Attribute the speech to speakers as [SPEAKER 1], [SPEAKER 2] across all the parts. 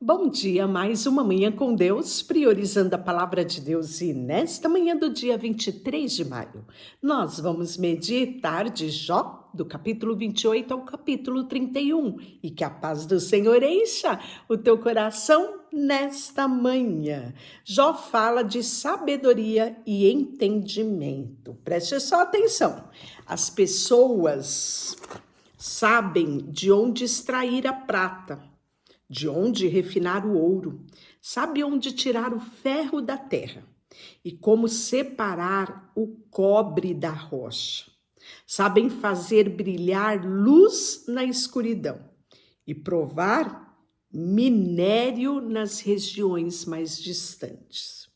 [SPEAKER 1] Bom dia, mais uma manhã com Deus, priorizando a palavra de Deus. E nesta manhã do dia 23 de maio, nós vamos meditar de Jó, do capítulo 28 ao capítulo 31. E que a paz do Senhor encha o teu coração nesta manhã. Jó fala de sabedoria e entendimento. Preste só atenção. As pessoas sabem de onde extrair a prata, de onde refinar o ouro, sabe onde tirar o ferro da terra e como separar o cobre da rocha. Sabem fazer brilhar luz na escuridão e provar minério nas regiões mais distantes.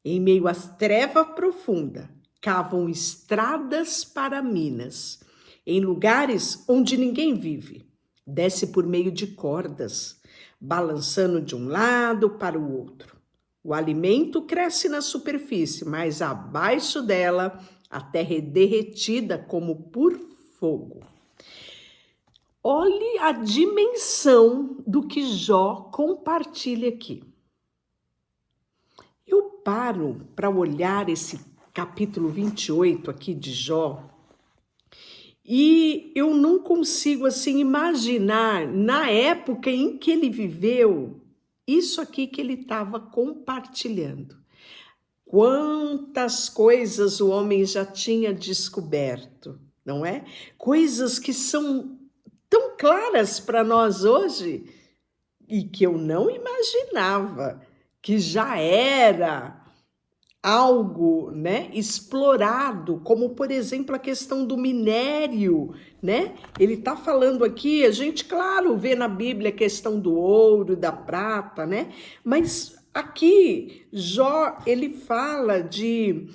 [SPEAKER 1] Em meio às trevas profundas, cavam estradas para minas, em lugares onde ninguém vive. Desce por meio de cordas, balançando de um lado para o outro. O alimento cresce na superfície, mas abaixo dela a terra é derretida como por fogo. Olhe a dimensão do que Jó compartilha aqui. Eu paro para olhar esse capítulo 28 aqui de Jó, e eu não consigo assim imaginar, na época em que ele viveu, isso aqui que ele estava compartilhando. Quantas coisas o homem já tinha descoberto, não é? Coisas que são tão claras para nós hoje e que eu não imaginava que já era algo, né, explorado, como por exemplo a questão do minério, né? Ele está falando aqui, a gente, claro, vê na Bíblia a questão do ouro, da prata, né? Mas aqui Jó, ele fala de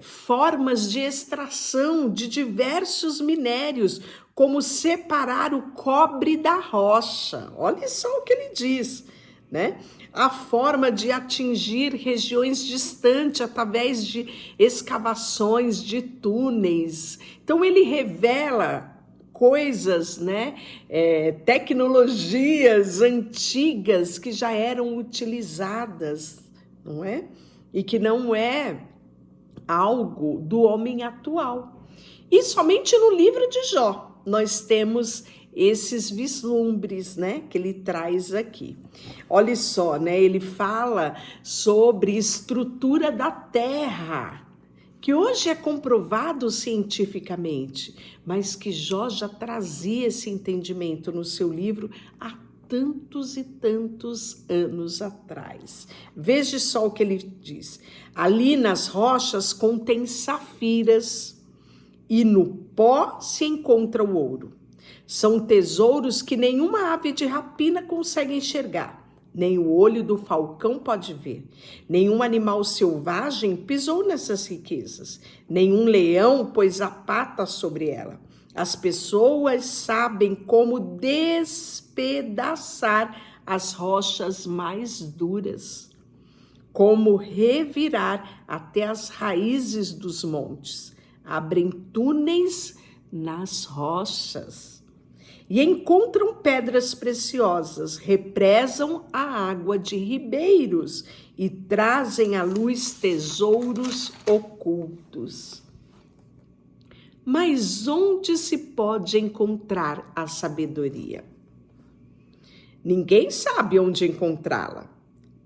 [SPEAKER 1] formas de extração de diversos minérios, como separar o cobre da rocha. Olha só o que ele diz, né? A forma de atingir regiões distantes através de escavações, de túneis. Então ele revela coisas, né? Tecnologias antigas que já eram utilizadas, não é? E que não é algo do homem atual. E somente no livro de Jó nós temos esses vislumbres, né, que ele traz aqui. Olha só, né, ele fala sobre estrutura da terra, que hoje é comprovado cientificamente, mas que Jó já trazia esse entendimento no seu livro há tantos e tantos anos atrás. Veja só o que ele diz. Ali nas rochas contém safiras e no pó se encontra o ouro. São tesouros que nenhuma ave de rapina consegue enxergar, nem o olho do falcão pode ver. Nenhum animal selvagem pisou nessas riquezas, nenhum leão pôs a pata sobre ela. As pessoas sabem como despedaçar as rochas mais duras, como revirar até as raízes dos montes. Abrem túneis nas rochas e encontram pedras preciosas, represam a água de ribeiros e trazem à luz tesouros ocultos. Mas onde se pode encontrar a sabedoria? Ninguém sabe onde encontrá-la,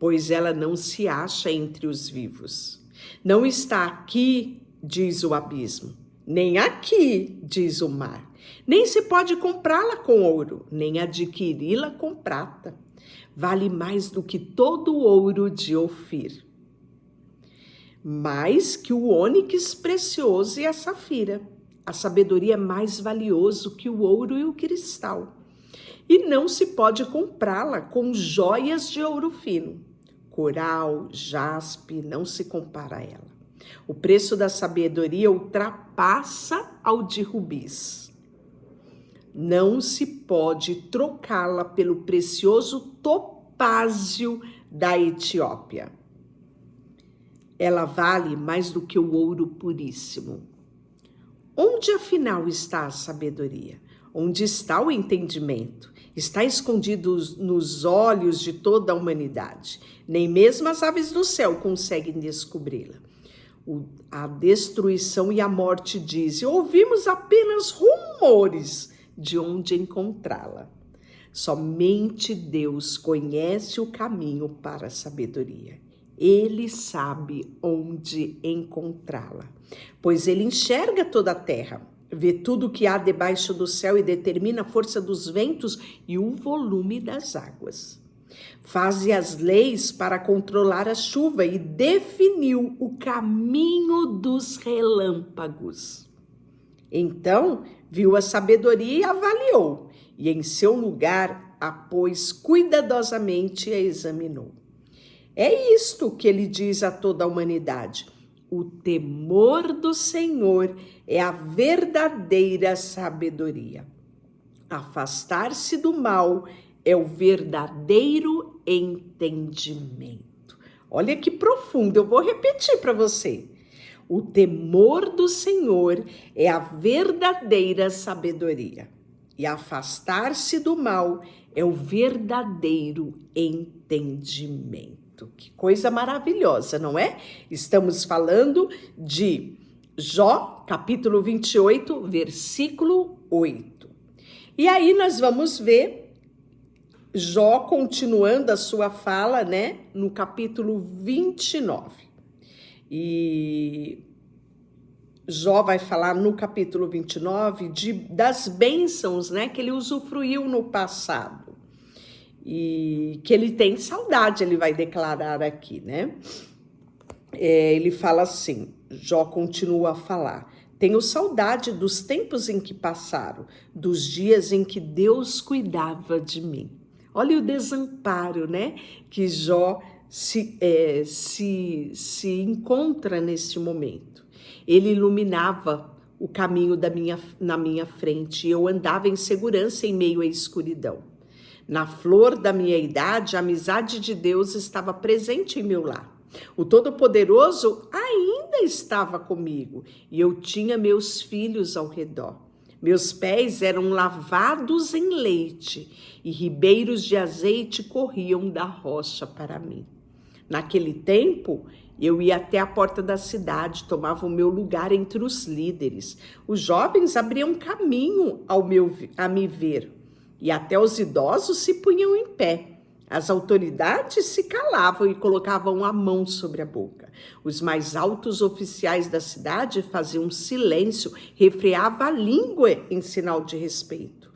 [SPEAKER 1] pois ela não se acha entre os vivos. Não está aqui, diz o abismo, nem aqui, diz o mar. Nem se pode comprá-la com ouro, nem adquiri-la com prata. Vale mais do que todo o ouro de Ofir, mais que o ônix precioso e a safira. A sabedoria é mais valioso que o ouro e o cristal, e não se pode comprá-la com joias de ouro fino. Coral, jaspe, não se compara a ela. O preço da sabedoria ultrapassa ao de rubis. Não se pode trocá-la pelo precioso topázio da Etiópia. Ela vale mais do que o ouro puríssimo. Onde afinal está a sabedoria? Onde está o entendimento? Está escondido nos olhos de toda a humanidade. Nem mesmo as aves do céu conseguem descobri-la. A destruição e a morte dizem: ouvimos apenas rumores de onde encontrá-la. Somente Deus conhece o caminho para a sabedoria. Ele sabe onde encontrá-la, pois ele enxerga toda a terra, vê tudo o que há debaixo do céu e determina a força dos ventos e o volume das águas. Faz as leis para controlar a chuva e definiu o caminho dos relâmpagos. Então viu a sabedoria e avaliou, e em seu lugar a pôs cuidadosamente e a examinou. É isto que ele diz a toda a humanidade: o temor do Senhor é a verdadeira sabedoria. Afastar-se do mal é o verdadeiro entendimento. Olha que profundo, eu vou repetir para você. O temor do Senhor é a verdadeira sabedoria. E afastar-se do mal é o verdadeiro entendimento. Que coisa maravilhosa, não é? Estamos falando de Jó, capítulo 28, versículo 8. E aí nós vamos ver Jó continuando a sua fala, né? No capítulo 29. E Jó vai falar no capítulo 29 das bênçãos, né? Que ele usufruiu no passado. E que ele tem saudade, ele vai declarar aqui, né? Ele fala assim, Jó continua a falar: tenho saudade dos tempos em que passaram, dos dias em que Deus cuidava de mim. Olha o desamparo, né? Que Jó se encontra neste momento. Ele iluminava o caminho na minha frente e eu andava em segurança em meio à escuridão. Na flor da minha idade, a amizade de Deus estava presente em meu lar. O Todo-Poderoso ainda estava comigo e eu tinha meus filhos ao redor. Meus pés eram lavados em leite e ribeiros de azeite corriam da rocha para mim. Naquele tempo, eu ia até a porta da cidade, tomava o meu lugar entre os líderes. Os jovens abriam caminho a me ver. E até os idosos se punham em pé. As autoridades se calavam e colocavam a mão sobre a boca. Os mais altos oficiais da cidade faziam silêncio, refreavam a língua em sinal de respeito.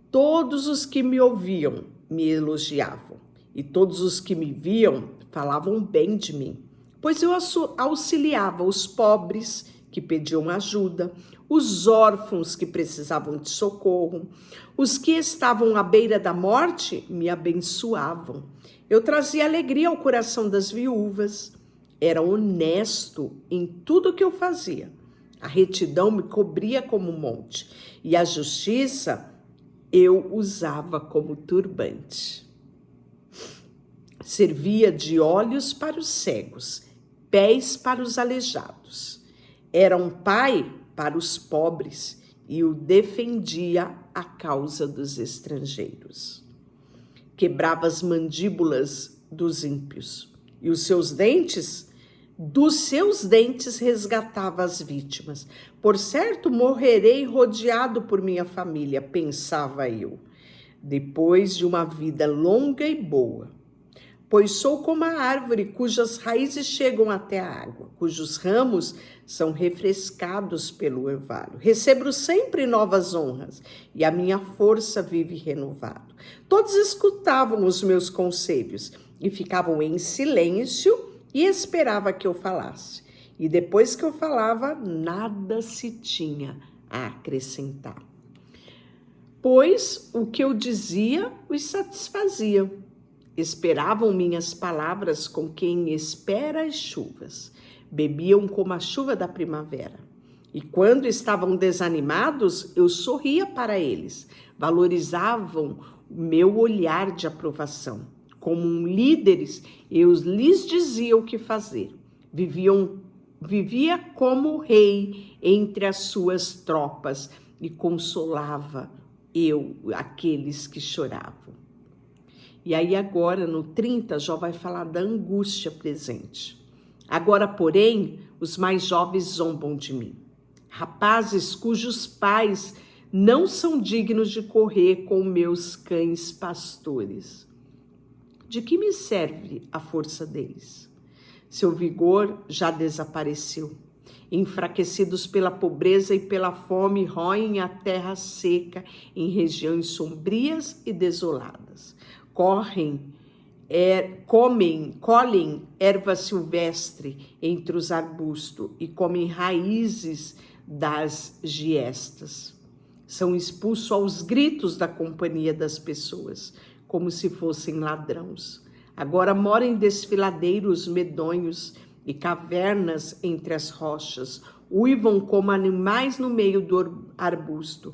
[SPEAKER 1] Todos os que me ouviam me elogiavam, e todos os que me viam falavam bem de mim, pois eu auxiliava os pobres que pediam ajuda, os órfãos que precisavam de socorro, os que estavam à beira da morte me abençoavam. Eu trazia alegria ao coração das viúvas, era honesto em tudo que eu fazia. A retidão me cobria como um monte e a justiça eu usava como turbante. Servia de olhos para os cegos, pés para os aleijados. Era um pai para os pobres e o defendia a causa dos estrangeiros. Quebrava as mandíbulas dos ímpios e dos seus dentes resgatava as vítimas. Por certo, morrerei rodeado por minha família, pensava eu, depois de uma vida longa e boa. Pois sou como a árvore cujas raízes chegam até a água, cujos ramos são refrescados pelo orvalho. Recebo sempre novas honras e a minha força vive renovado. Todos escutavam os meus conselhos e ficavam em silêncio e esperavam que eu falasse. E depois que eu falava, nada se tinha a acrescentar. Pois o que eu dizia os satisfazia. Esperavam minhas palavras com quem espera as chuvas. Bebiam como a chuva da primavera. E quando estavam desanimados, eu sorria para eles. Valorizavam o meu olhar de aprovação. Como líderes, eu lhes dizia o que fazer. Vivia como rei entre as suas tropas e consolava aqueles que choravam. E aí agora, no 30, Jó vai falar da angústia presente. Agora, porém, os mais jovens zombam de mim. Rapazes cujos pais não são dignos de correr com meus cães pastores. De que me serve a força deles? Seu vigor já desapareceu. Enfraquecidos pela pobreza e pela fome, roem a terra seca em regiões sombrias e desoladas. Colhem erva silvestre entre os arbustos e comem raízes das giestas. São expulsos aos gritos da companhia das pessoas, como se fossem ladrões. Agora moram em desfiladeiros medonhos e cavernas entre as rochas, uivam como animais no meio do arbusto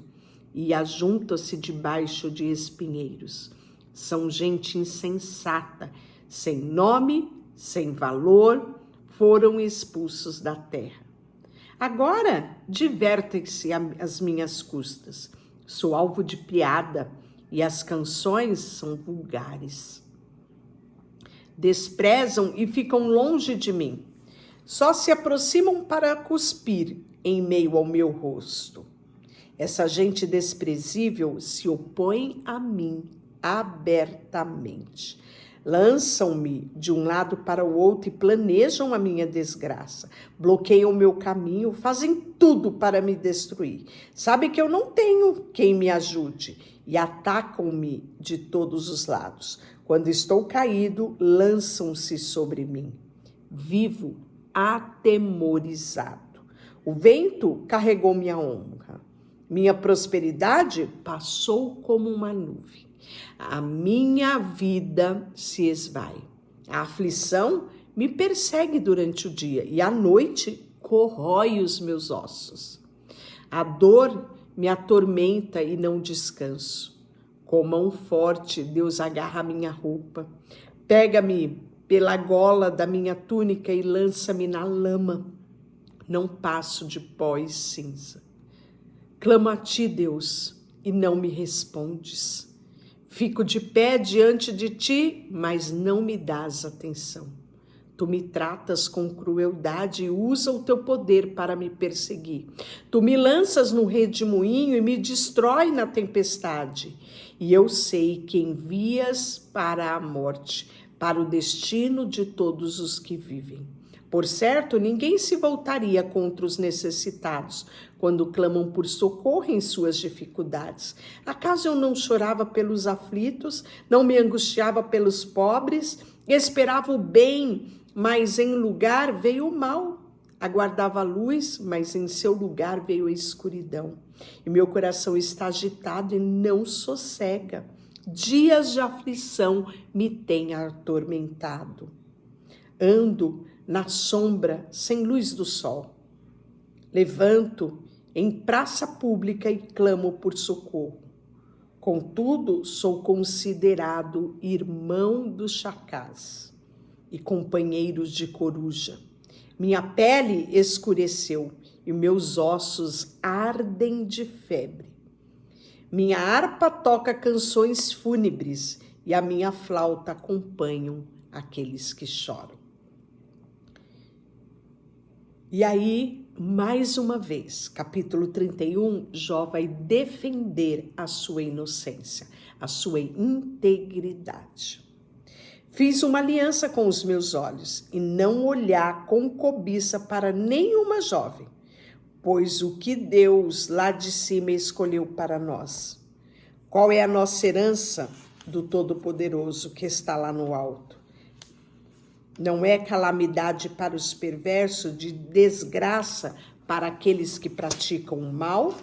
[SPEAKER 1] e ajuntam-se debaixo de espinheiros. São gente insensata, sem nome, sem valor, foram expulsos da terra. Agora divertem-se às minhas custas. Sou alvo de piada e as canções são vulgares. Desprezam e ficam longe de mim. Só se aproximam para cuspir em meio ao meu rosto. Essa gente desprezível se opõe a mim abertamente. Lançam-me de um lado para o outro e planejam a minha desgraça. Bloqueiam o meu caminho, fazem tudo para me destruir. Sabem que eu não tenho quem me ajude e atacam-me de todos os lados. Quando estou caído, lançam-se sobre mim. Vivo atemorizado. O vento carregou minha honra. Minha prosperidade passou como uma nuvem. A minha vida se esvai. A aflição me persegue durante o dia e à noite corrói os meus ossos. A dor me atormenta e não descanso. Com mão forte, Deus agarra minha roupa, pega-me pela gola da minha túnica e lança-me na lama. Não passo de pó e cinza. Clamo a ti, Deus, e não me respondes. Fico de pé diante de ti, mas não me dás atenção. Tu me tratas com crueldade e usa o teu poder para me perseguir. Tu me lanças no redemoinho e me destrói na tempestade. E eu sei que envias para a morte, para o destino de todos os que vivem. Por certo, ninguém se voltaria contra os necessitados quando clamam por socorro em suas dificuldades. Acaso eu não chorava pelos aflitos, não me angustiava pelos pobres, esperava o bem, mas em lugar veio o mal. Aguardava a luz, mas em seu lugar veio a escuridão. E meu coração está agitado e não sossega. Dias de aflição me têm atormentado. Ando na sombra, sem luz do sol. Levanto em praça pública e clamo por socorro. Contudo, sou considerado irmão dos chacais e companheiros de coruja. Minha pele escureceu e meus ossos ardem de febre. Minha harpa toca canções fúnebres e a minha flauta acompanham aqueles que choram. E aí, mais uma vez, capítulo 31, Jó vai defender a sua inocência, a sua integridade. Fiz uma aliança com os meus olhos e não olhar com cobiça para nenhuma jovem, pois o que Deus lá de cima escolheu para nós. Qual é a nossa herança do Todo-Poderoso que está lá no alto? Não é calamidade para os perversos, de desgraça para aqueles que praticam o mal?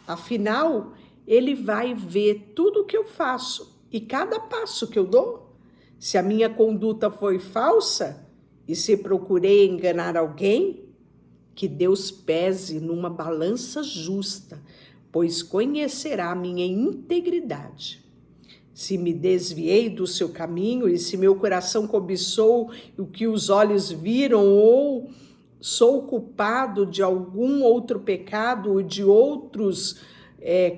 [SPEAKER 1] Afinal, ele vai ver tudo o que eu faço e cada passo que eu dou. Se a minha conduta foi falsa e se procurei enganar alguém, que Deus pese numa balança justa, pois conhecerá a minha integridade. Se me desviei do seu caminho e se meu coração cobiçou o que os olhos viram, ou sou culpado de algum outro pecado ou de outros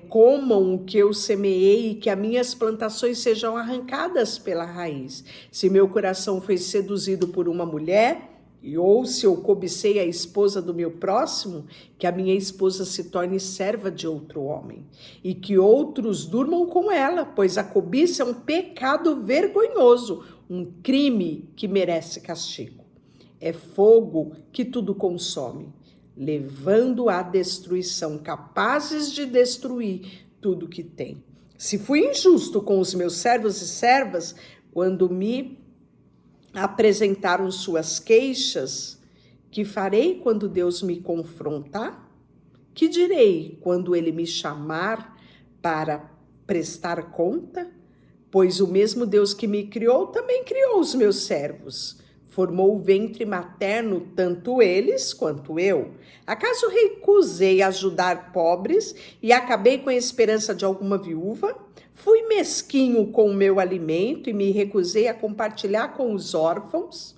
[SPEAKER 1] comam o que eu semeei e que as minhas plantações sejam arrancadas pela raiz. Se meu coração foi seduzido por uma mulher, ou se eu cobicei a esposa do meu próximo, que a minha esposa se torne serva de outro homem, e que outros durmam com ela, pois a cobiça é um pecado vergonhoso, um crime que merece castigo. É fogo que tudo consome, levando à destruição, capazes de destruir tudo que tem. Se fui injusto com os meus servos e servas, quando me apresentaram suas queixas, que farei quando Deus me confrontar? Que direi quando ele me chamar para prestar conta? Pois o mesmo Deus que me criou também criou os meus servos. Formou o ventre materno, tanto eles quanto eu. Acaso recusei ajudar pobres e acabei com a esperança de alguma viúva? Fui mesquinho com o meu alimento e me recusei a compartilhar com os órfãos?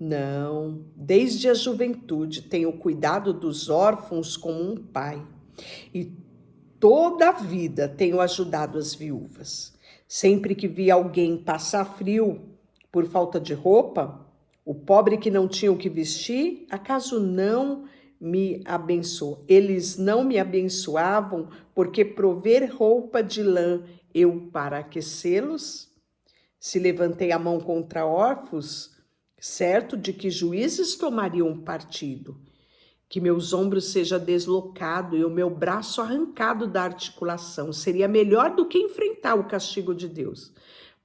[SPEAKER 1] Não, desde a juventude tenho cuidado dos órfãos como um pai. E toda a vida tenho ajudado as viúvas. Sempre que vi alguém passar frio por falta de roupa, o pobre que não tinha o que vestir, acaso não me abençoou? Eles não me abençoavam porque prover roupa de lã eu para aquecê-los? Se levantei a mão contra órfãos, certo de que juízes tomariam partido, que meus ombros seja deslocado e o meu braço arrancado da articulação, seria melhor do que enfrentar o castigo de Deus,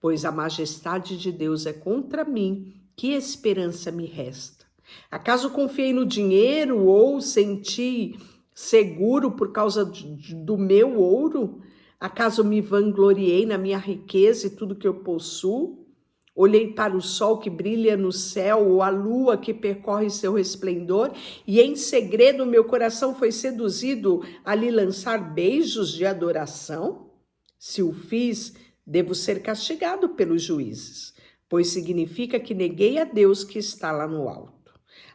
[SPEAKER 1] pois a majestade de Deus é contra mim, que esperança me resta? Acaso confiei no dinheiro ou senti seguro por causa do meu ouro? Acaso me vangloriei na minha riqueza e tudo que eu possuo? Olhei para o sol que brilha no céu ou a lua que percorre seu resplendor e em segredo meu coração foi seduzido a lhe lançar beijos de adoração? Se o fiz, devo ser castigado pelos juízes, pois significa que neguei a Deus que está lá no alto.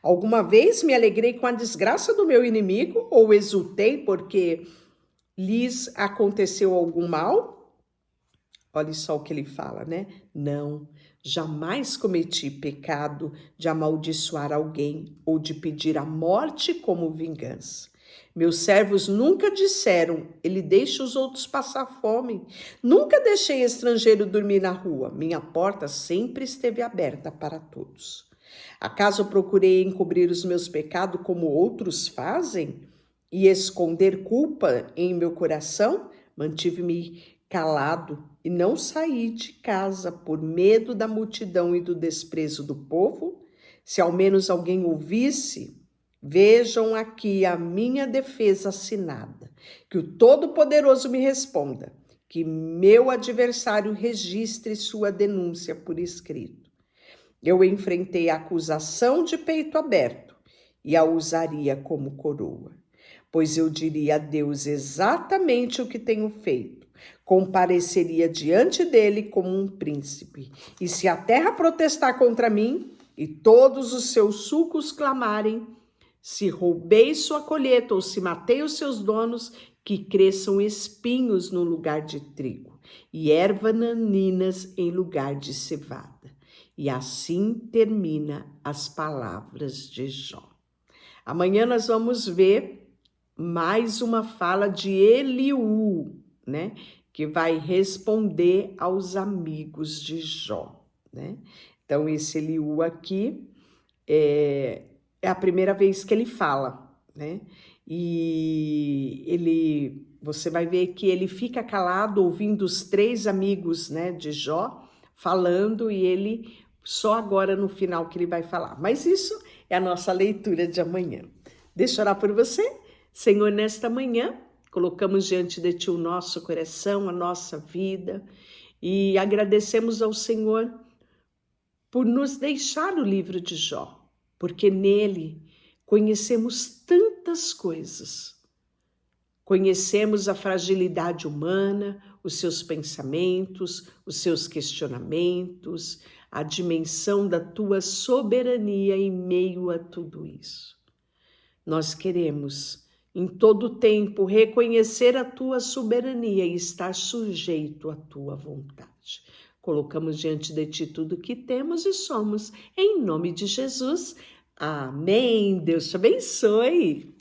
[SPEAKER 1] Alguma vez me alegrei com a desgraça do meu inimigo ou exultei porque lhes aconteceu algum mal? Olha só o que ele fala, né? Não, jamais cometi pecado de amaldiçoar alguém ou de pedir a morte como vingança. Meus servos nunca disseram, ele deixa os outros passar fome. Nunca deixei estrangeiro dormir na rua. Minha porta sempre esteve aberta para todos. Acaso procurei encobrir os meus pecados como outros fazem? E esconder culpa em meu coração? Mantive-me calado e não saí de casa por medo da multidão e do desprezo do povo? Se ao menos alguém ouvisse, vejam aqui a minha defesa assinada. Que o Todo-Poderoso me responda, que meu adversário registre sua denúncia por escrito. Eu enfrentei a acusação de peito aberto e a usaria como coroa, pois eu diria a Deus exatamente o que tenho feito. Compareceria diante dele como um príncipe. E se a terra protestar contra mim e todos os seus sulcos clamarem, se roubei sua colheita ou se matei os seus donos, que cresçam espinhos no lugar de trigo e ervas daninhas em lugar de cevada. E assim termina as palavras de Jó. Amanhã nós vamos ver mais uma fala de Eliú, né? Que vai responder aos amigos de Jó, né? Então, esse Eliú aqui é a primeira vez que ele fala, né? E você vai ver que ele fica calado ouvindo os três amigos, né, de Jó falando e ele só agora no final que ele vai falar. Mas isso é a nossa leitura de amanhã. Deixa eu orar por você. Senhor, nesta manhã, colocamos diante de Ti o nosso coração, a nossa vida e agradecemos ao Senhor por nos deixar o livro de Jó, porque nele conhecemos tantas coisas. Conhecemos a fragilidade humana, os seus pensamentos, os seus questionamentos, a dimensão da Tua soberania em meio a tudo isso. Nós queremos Em todo tempo, reconhecer a tua soberania e estar sujeito à tua vontade. Colocamos diante de ti tudo que temos e somos. Em nome de Jesus. Amém. Deus te abençoe.